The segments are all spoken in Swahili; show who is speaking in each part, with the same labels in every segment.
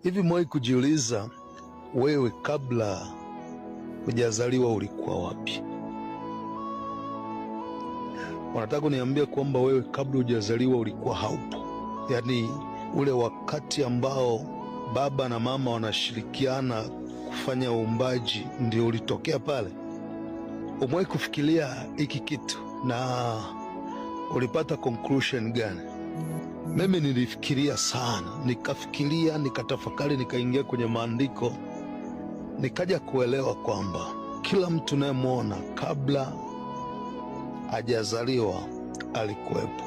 Speaker 1: Hivi mwahi kujiuliza wewe kabla hujazaliwa ulikuwa wapi? Wanataka kuniambia kwamba wewe kabla hujazaliwa ulikuwa haupo. Yaani ule wakati ambao baba na mama wanashirikiana kufanya uumbaji ndio ulitokea pale? Umewahi kufikiria hiki kitu na ulipata conclusion gani? Mimi nilifikiria sana, nikafikiria, nikatafakari, nikaingia kwenye maandiko, nikaja kuelewa kwamba kila mtu unayemwona kabla hajazaliwa alikuwepo.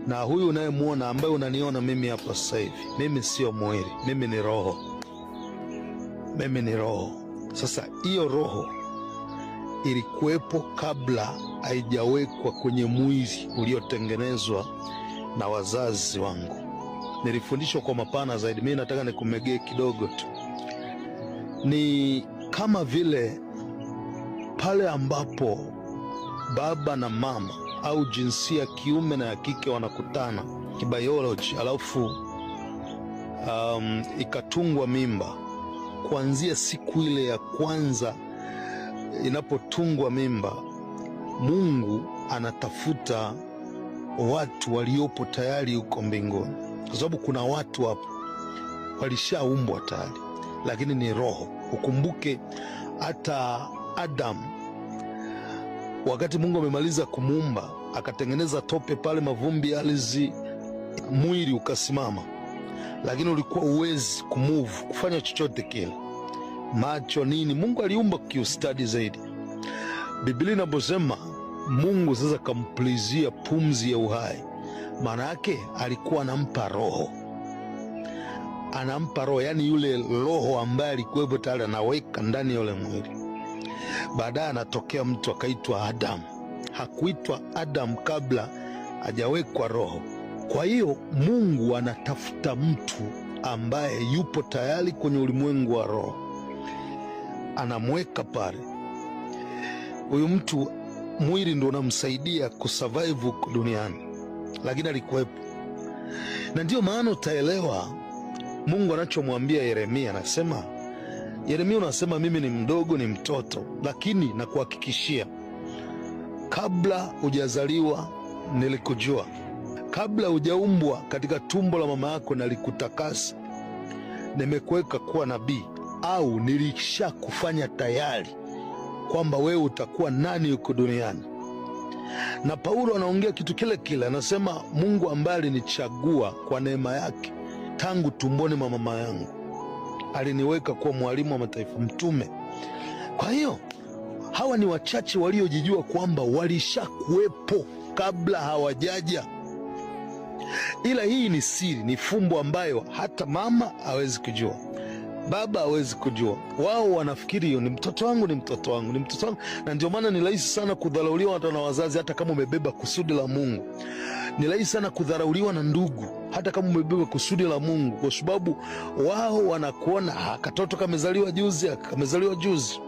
Speaker 1: Na huyu unayemwona, ambaye unaniona mimi hapa sasa hivi, mimi sio mwili, mimi ni roho. Mimi ni roho. Sasa hiyo roho ilikuwepo kabla haijawekwa kwenye mwili uliotengenezwa na wazazi wangu. Nilifundishwa kwa mapana zaidi, mimi nataka nikumegee kidogo tu. Ni kama vile pale ambapo baba na mama au jinsia ya kiume na ya kike wanakutana kibiology, alafu ikatungwa mimba. Kuanzia siku ile ya kwanza inapotungwa mimba, Mungu anatafuta watu waliopo tayari huko mbinguni, kwa sababu kuna watu hapo walishaumbwa tayari, lakini ni roho. Ukumbuke hata Adam, wakati Mungu amemaliza kumuumba, akatengeneza tope pale, mavumbi ya ardhi, mwili ukasimama, lakini ulikuwa uwezi kumove, kufanya chochote kile. Macho nini, Mungu aliumba kiustadi zaidi. Biblia inaposema Mungu sasa kampulizia pumzi ya uhai, maana yake alikuwa anampa roho. Anampa roho, yani yule roho ambaye alikuwepo tayari anaweka ndani ya yule mwili. Baadaye anatokea mtu akaitwa Adam. Hakuitwa Adam kabla hajawekwa roho. Kwa hiyo Mungu anatafuta mtu ambaye yupo tayari kwenye ulimwengu wa roho, anamweka pale. Huyu mtu mwili ndio unamsaidia kusurvive duniani, lakini alikuwepo. Na ndio maana utaelewa Mungu anachomwambia Yeremia. Anasema, Yeremia, unasema mimi ni mdogo, ni mtoto, lakini nakuhakikishia kabla hujazaliwa nilikujua. Kabla hujaumbwa katika tumbo la mama yako nalikutakasa, nimekuweka kuwa nabii, au nilishakufanya tayari kwamba wewe utakuwa nani yuko duniani. Na Paulo anaongea kitu kile kile, anasema Mungu ambaye alinichagua kwa neema yake tangu tumboni mwa mama yangu aliniweka kuwa mwalimu wa mataifa, mtume. Kwa hiyo hawa ni wachache waliojijua kwamba walishakuwepo kabla hawajaja. Ila hii ni siri, ni fumbo ambayo hata mama hawezi kujua, baba hawezi kujua. Wao wanafikiri hiyo ni mtoto wangu, ni mtoto wangu, ni mtoto wangu. Na ndio maana ni rahisi sana kudharauliwa hata na wazazi, hata kama umebeba kusudi la Mungu. Ni rahisi sana kudharauliwa na ndugu, hata kama umebeba kusudi la Mungu, kwa sababu wao wanakuona katoto kamezaliwa juzi, kamezaliwa juzi.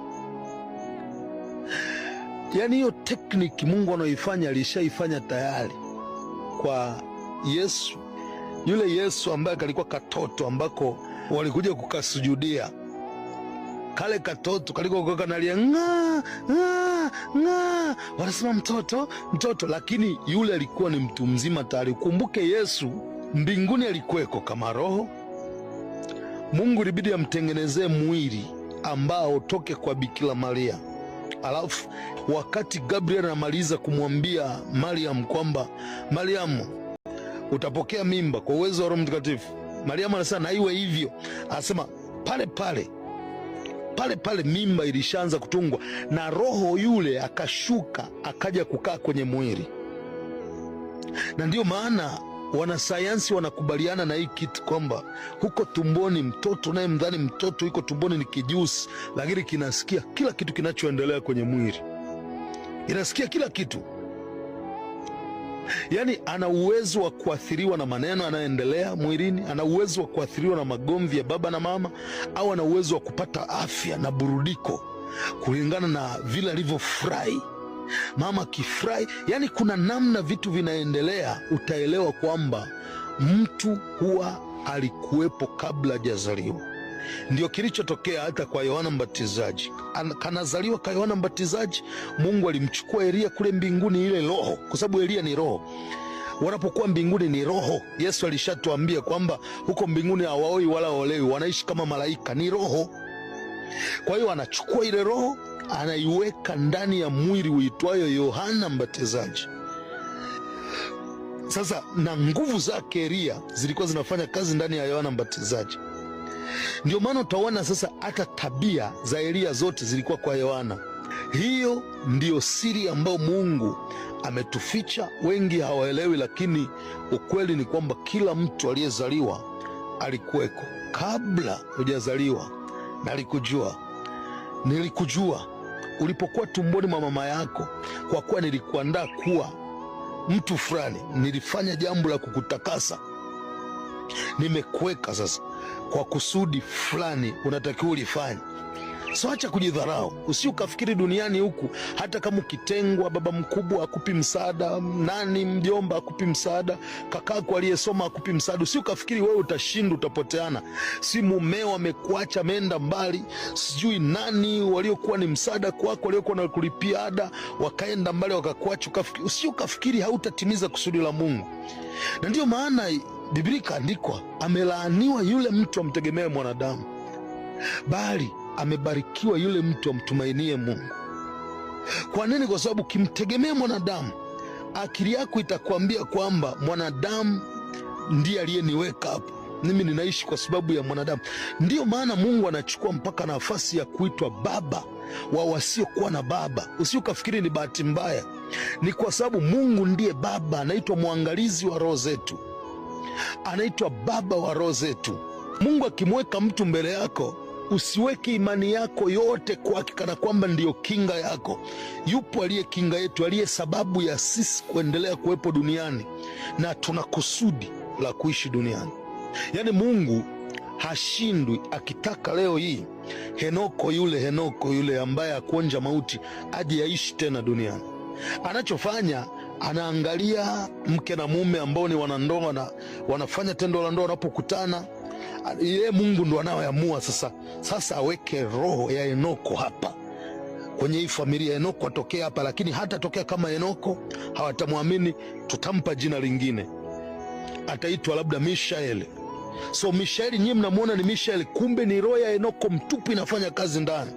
Speaker 1: Yaani hiyo tekniki Mungu anayoifanya alishaifanya tayari kwa Yesu. Yule Yesu ambaye kalikuwa katoto ambako walikuja kukasujudia, kale katoto kalikuwa kanalia nga nga nga, wanasema mtoto mtoto, lakini yule alikuwa ni mtu mzima tayari. Kumbuke Yesu mbinguni alikuweko kama roho. Mungu ilibidi amtengenezee mwili ambao toke kwa Bikira Maria. Alafu wakati Gabriel anamaliza kumwambia Mariam kwamba Mariamu, utapokea mimba kwa uwezo wa Roho Mtakatifu, Mariamu anasema na iwe hivyo. Anasema pale pale mimba ilishaanza kutungwa, na roho yule akashuka akaja kukaa kwenye mwili. Na ndio maana wanasayansi wanakubaliana na hii kitu kwamba huko tumboni mtoto, naye mdhani mtoto yuko tumboni ni kijusi, lakini kinasikia kila kitu kinachoendelea kwenye mwili, inasikia kila kitu. Yaani ana uwezo wa kuathiriwa na maneno yanayoendelea mwilini, ana uwezo wa kuathiriwa na magomvi ya baba na mama, au ana uwezo wa kupata afya na burudiko kulingana na vile alivyofurahi. Mama kifurahi, yani kuna namna vitu vinaendelea, utaelewa kwamba mtu huwa alikuwepo kabla hajazaliwa. Ndio kilichotokea hata kwa Yohana Mbatizaji. Kanazaliwa kwa Yohana Mbatizaji, Mungu alimchukua Elia kule mbinguni, ile roho, kwa sababu Elia ni roho. Wanapokuwa mbinguni ni roho. Yesu alishatuambia kwamba huko mbinguni hawaoi wala olewi, wanaishi kama malaika, ni roho. Kwa hiyo anachukua ile roho, anaiweka ndani ya mwili uitwayo Yohana Mbatizaji. Sasa na nguvu zake Elia zilikuwa zinafanya kazi ndani ya Yohana Mbatizaji. Ndio maana utaona sasa hata tabia za Elia zote zilikuwa kwa Yohana. Hiyo ndiyo siri ambayo Mungu ametuficha, wengi hawaelewi, lakini ukweli ni kwamba kila mtu aliyezaliwa alikuweko. Kabla hujazaliwa nalikujua, nilikujua ulipokuwa tumboni mwa mama yako, kwa kuwa nilikuandaa kuwa mtu fulani, nilifanya jambo la kukutakasa, nimekuweka sasa kwa kusudi fulani unatakiwa ulifanye. So acha kujidharau. Usiukafikiri duniani huku hata kama ukitengwa, baba mkubwa akupi msaada, nani mjomba akupi msaada, kakako aliyesoma akupi msaada, usiukafikiri wewe utashinda, utapoteana. Si mumeo amekuacha ameenda mbali, sijui nani waliokuwa ni msaada kwako, waliokuwa na kulipia ada wakaenda mbali wakakuacha. Usiukafikiri hautatimiza kusudi la Mungu. Na ndio maana Biblia ikaandikwa, amelaaniwa yule mtu amtegemee mwanadamu, bali amebarikiwa yule mtu amtumainie Mungu. Kwa nini? Kwa sababu kimtegemea mwanadamu, akili yako itakwambia kwamba mwanadamu ndiye aliyeniweka hapo, mimi ninaishi kwa sababu ya mwanadamu. Ndiyo maana Mungu anachukua mpaka nafasi ya kuitwa baba wa wasiokuwa na baba. Usiukafikiri ni bahati mbaya, ni kwa sababu Mungu ndiye baba. Anaitwa mwangalizi wa roho zetu, anaitwa baba wa roho zetu. Mungu akimweka mtu mbele yako, usiweke imani yako yote kwake kana kwamba ndiyo kinga yako. Yupo aliye kinga yetu, aliye sababu ya sisi kuendelea kuwepo duniani, na tuna kusudi la kuishi duniani. Yaani Mungu hashindwi. Akitaka leo hii Henoko yule ambaye hakuonja mauti aje aishi tena duniani, anachofanya anaangalia mke na mume ambao ni wanandoa na wanafanya tendo la ndoa, wanapokutana yeye Mungu ndo anayeamua sasa aweke roho ya Henoko hapa kwenye hii familia. Henoko atokea hapa, lakini hata tokea kama Henoko hawatamwamini, tutampa jina lingine, ataitwa labda Mishaeli. So Mishaeli nyinyi mnamuona ni Mishaeli, kumbe ni roho ya Henoko mtupu inafanya kazi ndani.